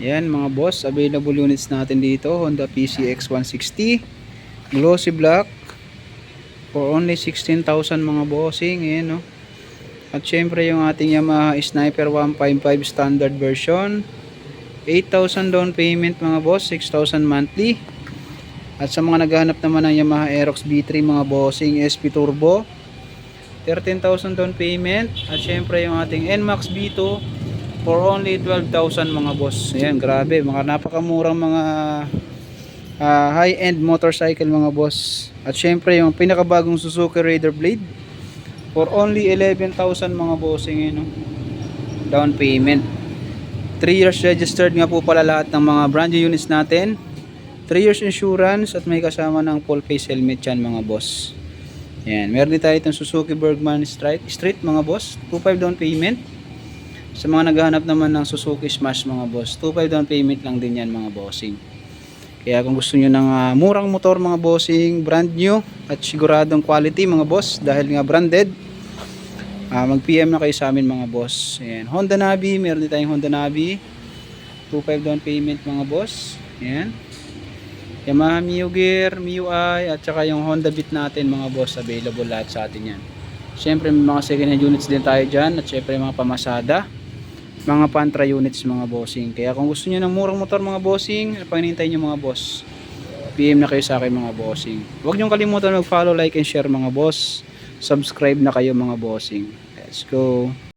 Yan mga boss, available units natin dito. Honda PCX 160 glossy black for only 16,000 mga bossing. Ayan, no? At syempre yung ating Yamaha Sniper 155 standard version, 8,000 down payment mga boss, 6,000 monthly. At sa mga naghahanap naman ng Yamaha Aerox B3 mga bossing SP Turbo, 13,000 down payment. At syempre yung ating NMAX B2 for only 12,000 mga boss. Ayan, grabe, mga napakamurang mga high-end motorcycle mga boss. At syempre yung pinakabagong Suzuki Raider Blade for only 11,000 mga bossing, no? Down payment. 3 years registered nga po pala lahat ng mga brand new units natin. 3 years insurance at may kasama ng full face helmet yan mga boss. Ayan, meron din tayo itong Suzuki Bergman Street mga boss, 2.5 down payment. Sa mga naghahanap naman ng Suzuki Smash mga boss, 2.5 down payment lang din yan mga bossing. Kaya kung gusto nyo ng murang motor mga bossing, brand new at siguradong quality mga boss dahil nga branded, mag PM na kayo sa amin mga boss. Ayan, Honda Navi, meron din tayong Honda Navi, 2.5 down payment mga boss. Ayan, Yamaha Mio Gear, MIUI at saka yung Honda Beat natin mga boss, available lahat sa atin yan. Syempre may mga second hand units din tayo dyan at syempre mga pamasada, mga pantra units mga bossing. Kaya kung gusto niyo ng murang motor mga bossing, ano pang hinihintay niyo mga boss? PM na kayo sa akin mga bossing. Huwag niyo kalimutan mag-follow, like and share mga boss. Subscribe na kayo mga bossing. Let's go.